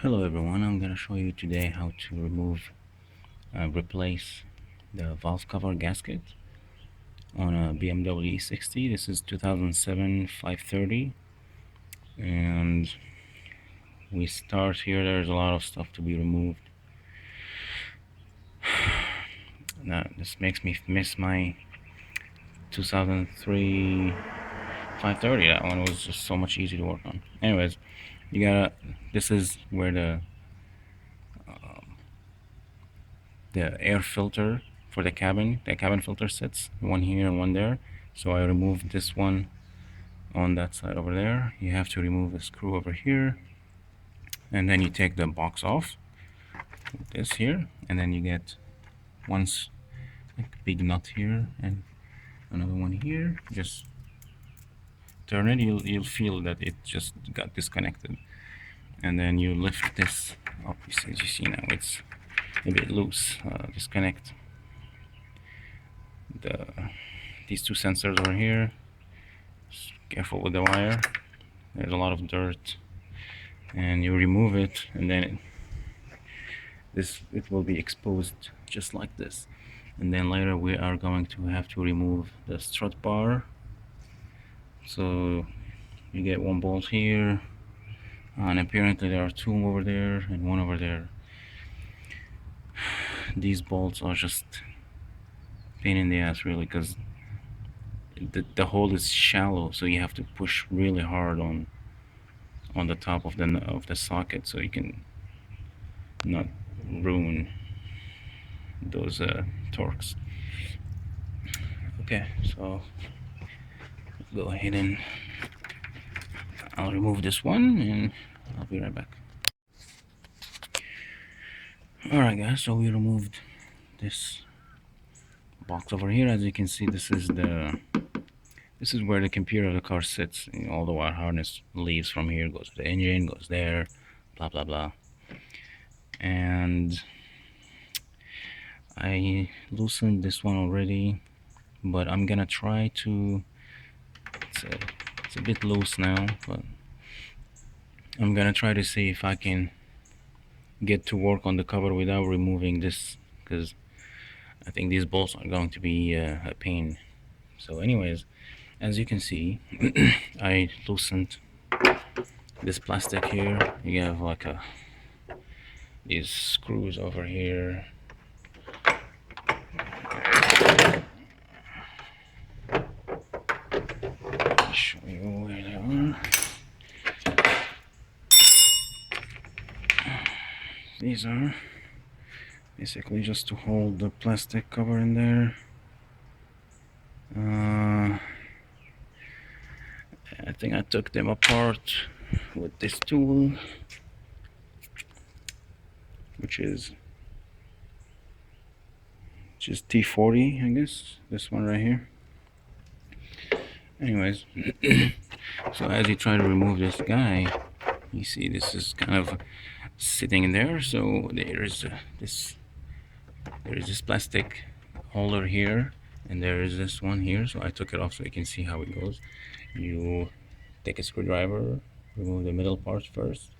Hello everyone, I'm gonna show you today how to replace the valve cover gasket on a BMW E60. This is 2007 530, and we start here. There's a lot of stuff to be removed. Now this makes me miss my 2003 530. That one was just so much easier to work on. Anyways, this is where the air filter for the cabin filter sits, one here and one there. So I removed this one on that side over there. You have to remove the screw over here, and then you take the box off with this here, and then you get one big nut here and another one here. Just turn it, you'll feel that it just got disconnected, and then you lift this up. As you see now, it's a bit loose. Disconnect these two sensors over here. Just careful with the wire. There's a lot of dirt, and you remove it, and then it will be exposed just like this. And then later we are going to have to remove the strut bar. So you get one bolt here, and apparently there are two over there and one over there. These bolts are just pain in the ass, really, because the hole is shallow, so you have to push really hard on the top of the socket, so you can not ruin those Torx. Okay, so go ahead and I'll remove this one and I'll be right back. Alright guys, so we removed this box over here. As you can see, this is where the computer of the car sits. All the wire harness leaves from here, goes to the engine, goes there, blah blah blah. And I loosened this one already, but I'm gonna try to, it's a bit loose now, but I'm gonna try to see if I can get to work on the cover without removing this, because I think these bolts are going to be a pain. So anyways, as you can see, I loosened this plastic here. You have like these screws over here. I'll show you where they are. These are basically just to hold the plastic cover in there. I think I took them apart with this tool, which is T40, I guess, this one right here. Anyways, so as you try to remove this guy, you see this is kind of sitting in there. So there is this plastic holder here, and there is this one here. So I took it off so you can see how it goes. You take a screwdriver, remove the middle part first,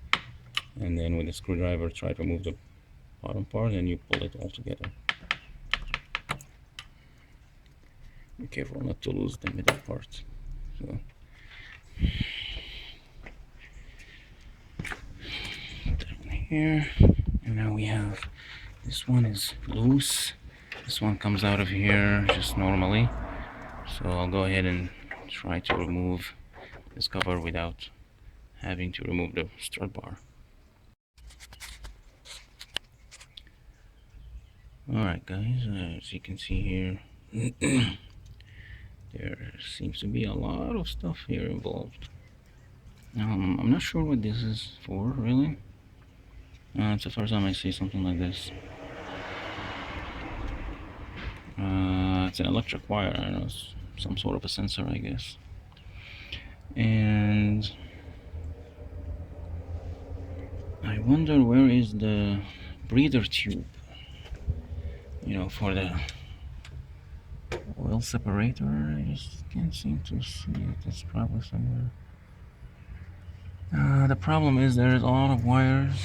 and then with the screwdriver try to remove the bottom part, and you pull it all together. Be careful not to lose the middle part. So down here, and now we have this one is loose. This one comes out of here just normally. So I'll go ahead and try to remove this cover without having to remove the strut bar. Alright guys, as you can see here, there seems to be a lot of stuff here involved. I'm not sure what this is for, really. It's the first time I see something like this. It's an electric wire, I don't know, it's some sort of a sensor, I guess. And I wonder where is the breather tube, for the oil separator. I just can't seem to see it. It's probably somewhere. The problem is there's a lot of wires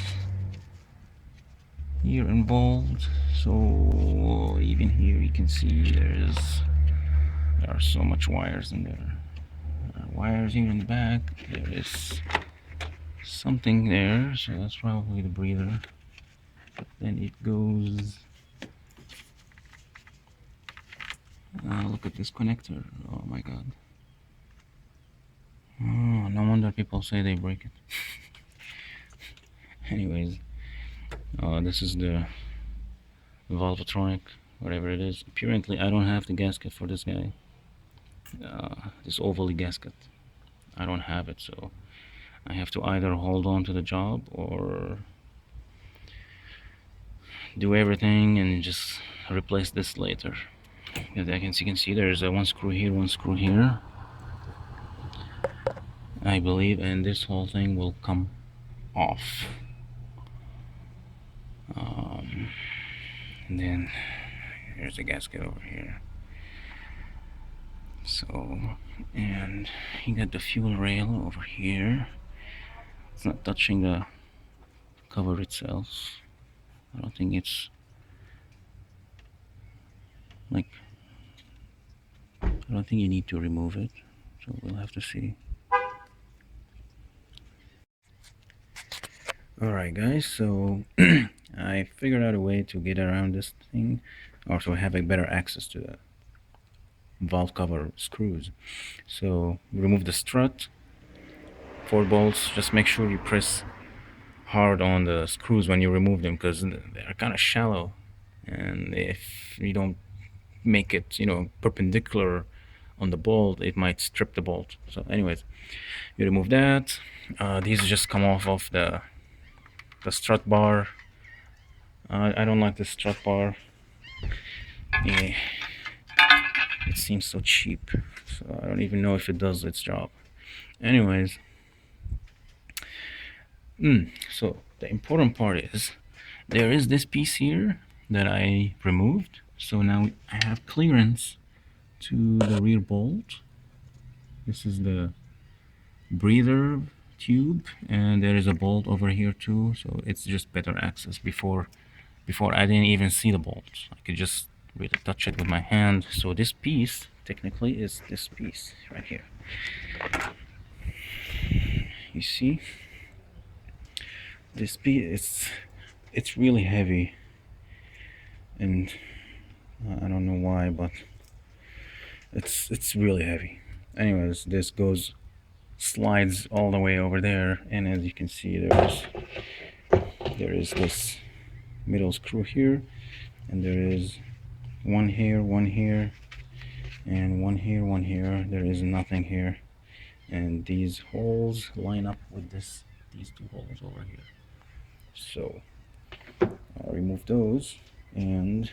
here involved. So even here you can see there are so much wires in there. Wires here in the back. There is something there, so that's probably the breather. But then it goes. Look at this connector. Oh my god. Oh, no wonder people say they break it. Anyways, this is the valvetronic, whatever it is. Apparently, I don't have the gasket for this guy. This oval gasket. I don't have it, so I have to either hold on to the job or do everything and just replace this later. As you can see, there's one screw here, one screw here, I believe, and this whole thing will come off. And then here's the gasket over here. So, and you got the fuel rail over here. It's not touching the cover itself. I don't think it's like, I don't think you need to remove it, so we'll have to see. Alright guys, so I figured out a way to get around this thing, or to have a better access to the valve cover screws. So remove the strut, 4 bolts. Just make sure you press hard on the screws when you remove them, because they're kind of shallow, and if you don't make it, perpendicular on the bolt, it might strip the bolt. So anyways, you remove that. These just come off of the strut bar. I don't like the strut bar. Yeah, it seems so cheap, so I don't even know if it does its job. Anyways, so the important part is there is this piece here that I removed, so now I have clearance to the rear bolt. This is the breather tube, and there is a bolt over here too, so it's just better access. Before I didn't even see the bolt. I could just really touch it with my hand. So this piece technically is this piece right here. You see, this piece, it's really heavy, and I don't know why, but it's really heavy. Anyways, this slides all the way over there, and as you can see, there is this middle screw here, and there is one here, and one here. There is nothing here, and these holes line up with these 2 holes over here. So I'll remove those and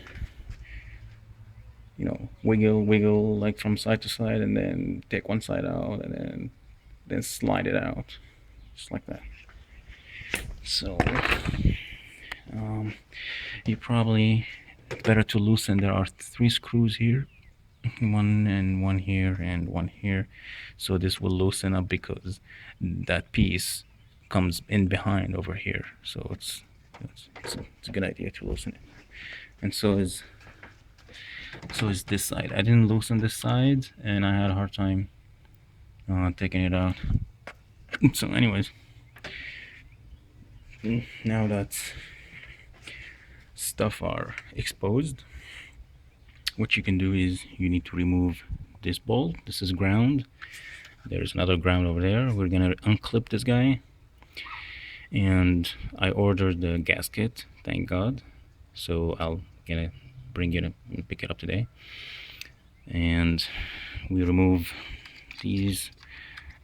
wiggle like from side to side, and then take one side out, and then slide it out just like that. So you probably better to loosen. There are 3 screws here, one here and one here, so this will loosen up because that piece comes in behind over here. So it's a good idea to loosen it. And so is this side. I didn't loosen this side, and I had a hard time taking it out. So anyways, now that stuff are exposed, what you can do is you need to remove this bolt. This is ground. There's another ground over there. We're gonna unclip this guy, and I ordered the gasket, thank God, so I'll gonna bring it and pick it up today. And we remove these.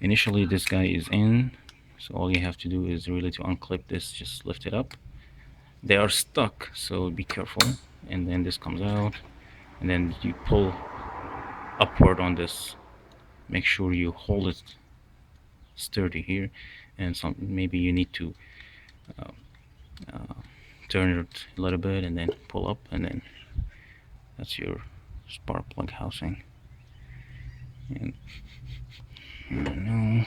Initially this guy is in, so all you have to do is really to unclip this, just lift it up. They are stuck, so be careful. And then this comes out, and then you pull upward on this. Make sure you hold it sturdy here, and maybe you need to turn it a little bit and then pull up, and then that's your spark plug housing. And I don't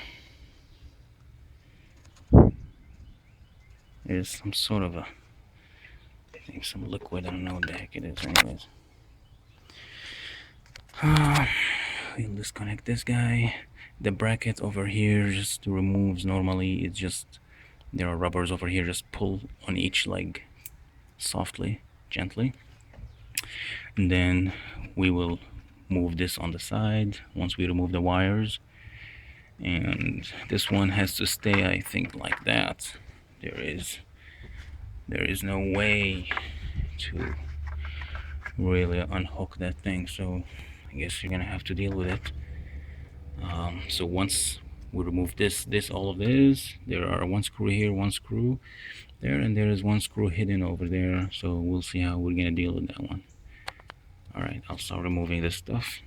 know, there's some sort of a Maybe some liquid, I don't know what the heck it is. Anyways, we'll disconnect this guy. The bracket over here just removes normally. It's just, there are rubbers over here, just pull on each leg softly, gently. And then we will move this on the side once we remove the wires. And this one has to stay, I think, like that. There is no way to really unhook that thing, so I guess you're gonna have to deal with it. So once we remove this, all of this, there are one screw here, one screw there, and there is one screw hidden over there, so we'll see how we're gonna deal with that one. Alright, I'll start removing this stuff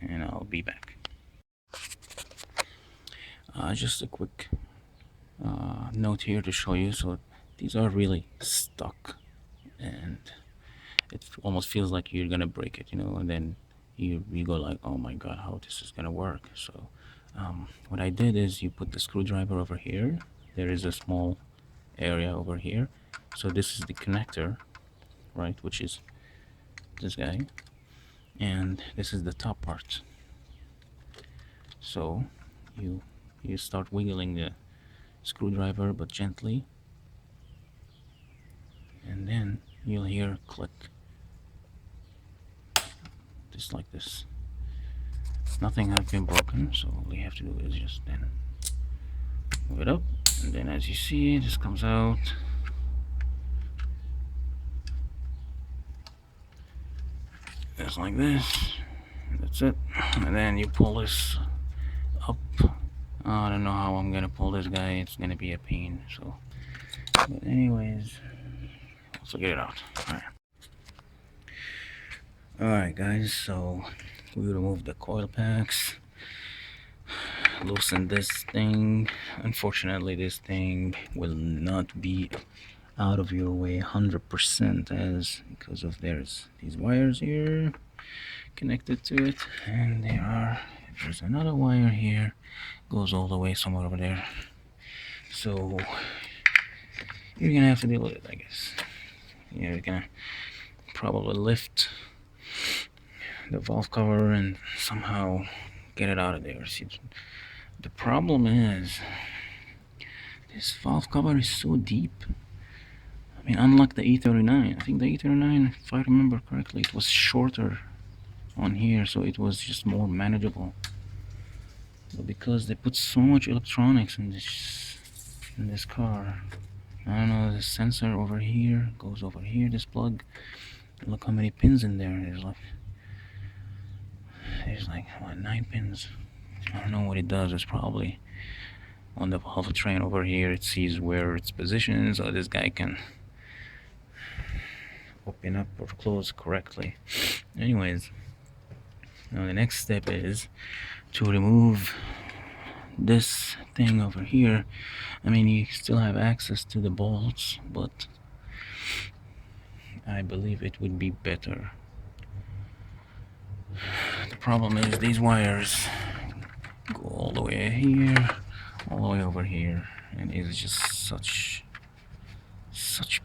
and I'll be back. Just a quick note here to show you. So these are really stuck and it almost feels like you're gonna break it, you know, and then you go like, oh my god, how this is gonna work. So what I did is, you put the screwdriver over here, there is a small area over here, so this is the connector, right, which is this guy, and this is the top part. So you start wiggling the screwdriver, but gently, and then you'll hear click, just like this. Nothing has been broken, so all you have to do is just then move it up, and then as you see, this comes out. Just like this. That's it. And then you pull this up. I don't know how I'm gonna pull this guy. It's gonna be a pain. So, but anyways, let's get it out. Alright guys, so we removed the coil packs, loosen this thing. Unfortunately, this thing will not be out of your way 100%, as because of there's these wires here connected to it, and there's another wire here, goes all the way somewhere over there. So you're gonna have to deal with it, I guess. You're gonna probably lift the valve cover and somehow get it out of there. See, the problem is this valve cover is so deep. I mean, unlike the E39, I think the E39, if I remember correctly, it was shorter on here, so it was just more manageable. But because they put so much electronics in this car, I don't know, the sensor over here goes over here, this plug. Look how many pins in there. There's like what, 9 pins. I don't know what it does. It's probably on the valve train over here. It sees where its position is, so this guy can open up or close correctly. Anyways, now the next step is to remove this thing over here. I mean, you still have access to the bolts, but I believe it would be better. The problem is these wires go all the way here, all the way over here, and it's just such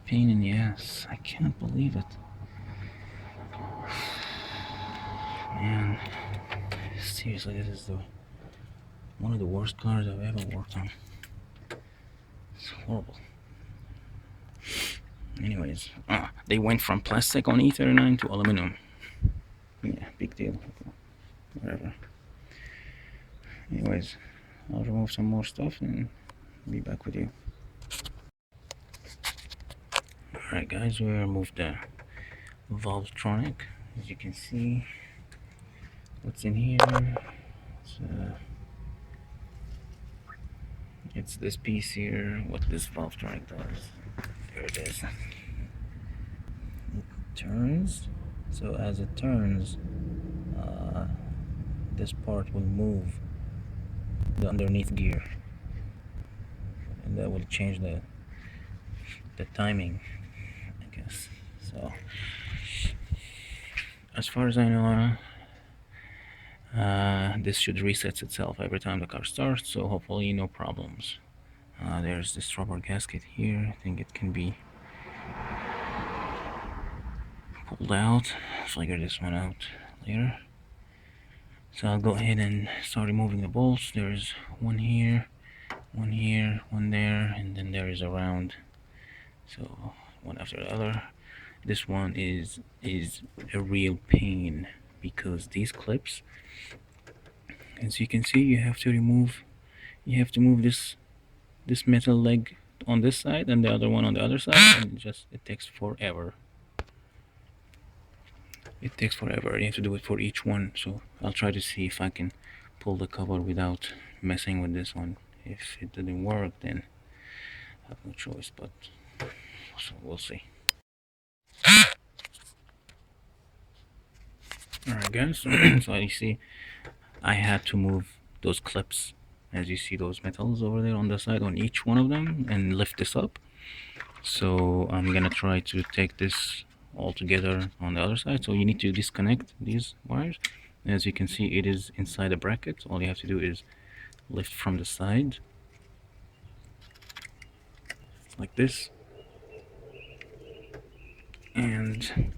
pain in the ass. I can't believe it. Man, seriously, this is one of the worst cars I've ever worked on. It's horrible. Anyways, they went from plastic on E39 to aluminum. Yeah, big deal. Whatever. Anyways, I'll remove some more stuff and be back with you. Alright guys, we removed the valvetronic. As you can see, what's in here, it's this piece here, what this valvetronic does. There it is. It turns, so as it turns, this part will move the underneath gear, and that will change the timing, I guess. So as far as I know, this should reset itself every time the car starts, so hopefully no problems. There's this rubber gasket here. I think it can be pulled out. Figure this one out later. So I'll go ahead and start removing the bolts. There's one here, one here, one there, and then there is a round. So one after the other. This one is a real pain because these clips, as you can see, you have to move this metal leg on this side and the other one on the other side, and it takes forever. It takes forever. You have to do it for each one. So I'll try to see if I can pull the cover without messing with this one. If it didn't work, then I have no choice, but so we'll see. Alright guys, so you see I had to move those clips, as you see those metals over there on the side on each one of them, and lift this up. So I'm gonna try to take this all together on the other side. So you need to disconnect these wires. As you can see, it is inside the bracket. All you have to do is lift from the side like this, and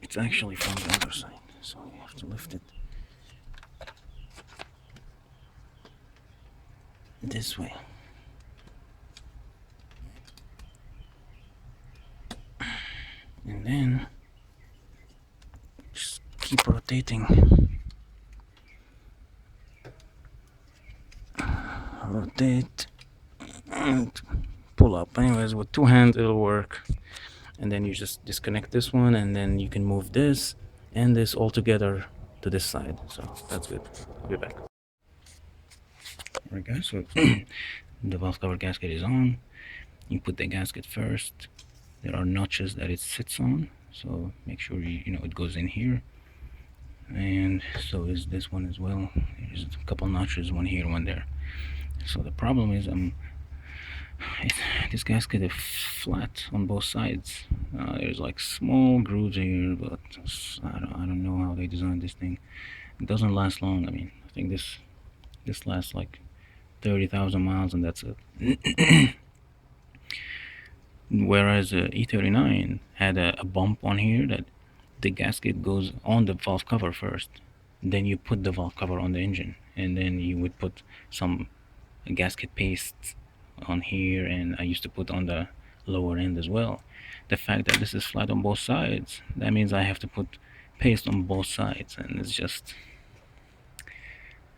it's actually from the other side, so you have to lift it this way. And then just keep rotating. Rotate and pull up. Anyways, with two hands it'll work. And then you just disconnect this one, and then you can move this and this all together to this side. So that's good. I'll be back. Alright guys, so the valve cover gasket is on. You put the gasket first. There are notches that it sits on, so make sure you know it goes in here, and so is this one as well. There's a couple notches, one here, one there. So the problem is this gasket is flat on both sides. There's like small grooves here, but I don't know how they designed this thing. It doesn't last long. I mean, I think this lasts like 30,000 miles and that's it. Whereas E39 had a bump on here that the gasket goes on the valve cover first, then you put the valve cover on the engine, and then you would put some gasket paste on here, and I used to put on the lower end as well. The fact that this is flat on both sides, that means I have to put paste on both sides, and it's just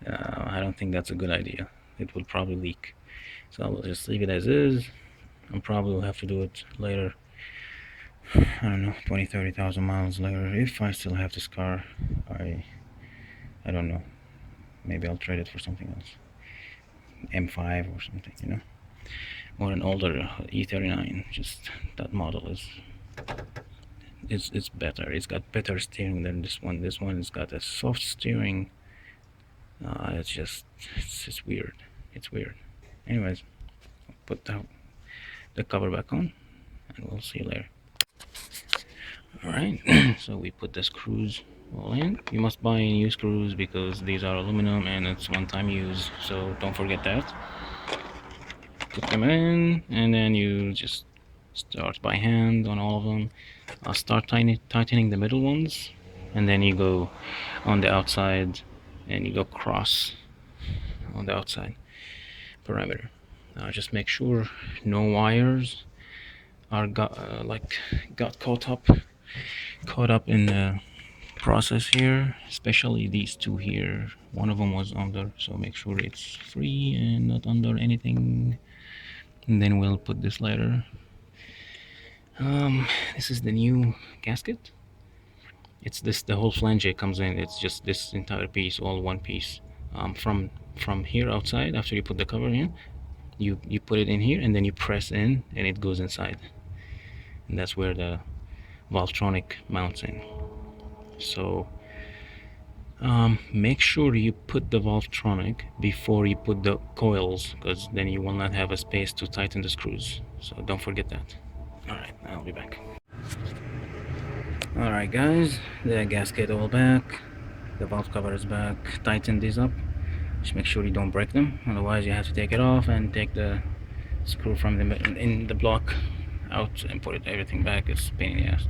I don't think that's a good idea. It will probably leak, so I'll just leave it as is. I probably will have to do it later. I don't know, 20-30,000 miles later, if I still have this car. I don't know, maybe I'll trade it for something else, M5 or something, you know, or an older E39. Just that model is it's better. It's got better steering than this one. This one has got a soft steering. It's weird. It's weird. Anyways, I'll put the cover back on, and we'll see you later. Alright, so we put the screws all in. You must buy new screws because these are aluminum and it's one-time use, so don't forget that. Put them in, and then you just start by hand on all of them. I'll start tightening the middle ones, and then you go on the outside and you go cross on the outside perimeter. Now just make sure no wires are got caught up in the process here, especially these two here. One of them was under, so make sure it's free and not under anything, and then we'll put this later. This is the new gasket. It's the whole flange comes in. It's just this entire piece, all one piece. From here outside, after you put the cover in, you put it in here, and then you press in and it goes inside, and that's where the valvetronic mounts in. So make sure you put the valvetronic before you put the coils, because then you will not have a space to tighten the screws, so don't forget that. Alright, I'll be back. Alright guys, the gasket all back, the valve cover is back. Tighten these up. Just make sure you don't break them, otherwise you have to take it off and take the screw from in the block out and put everything back is a pain in the ass.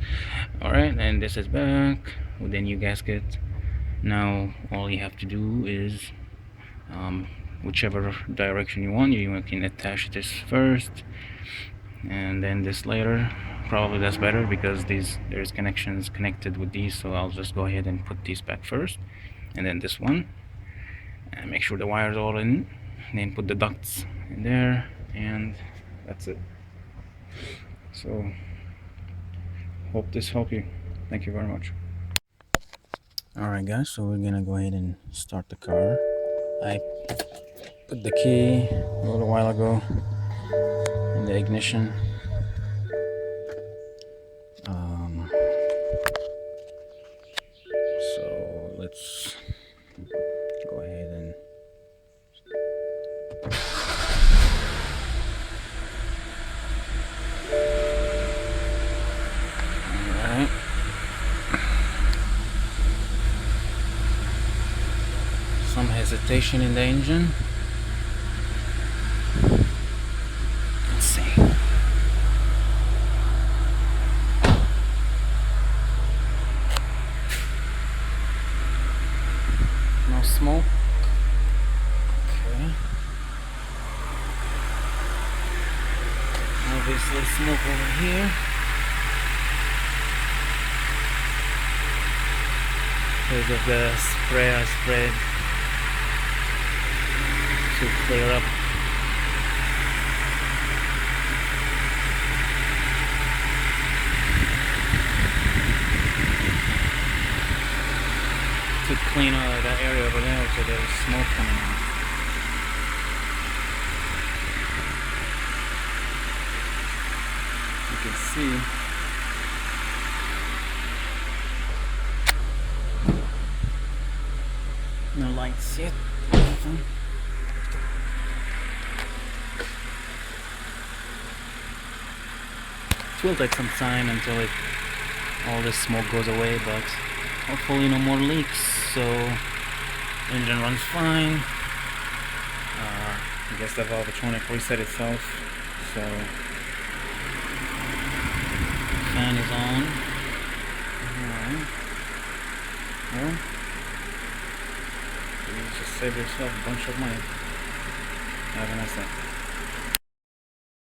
Alright, and this is back with the new gasket. Now all you have to do is whichever direction you want, you can attach this first and then this later. Probably that's better because there's connections connected with these, so I'll just go ahead and put these back first, and then this one, and make sure the wires are all in, and then put the ducts in there, and that's it. So hope this helped you. Thank you very much. Alright guys, so we're gonna go ahead and start the car. I put the key a little while ago in the ignition. So let's go ahead and alright. Some hesitation in the engine. Let's see. No smoke. Okay. Obviously smoke over here. Because of the spray I sprayed to clear up. To clean out that area over there, so there's smoke coming out. You can see no lights yet. It will take some time until all this smoke goes away, but hopefully no more leaks. So engine runs fine. I guess the valvetronic reset itself. So fan is on. Alright. Well, you just save yourself a bunch of money. Have a nice day.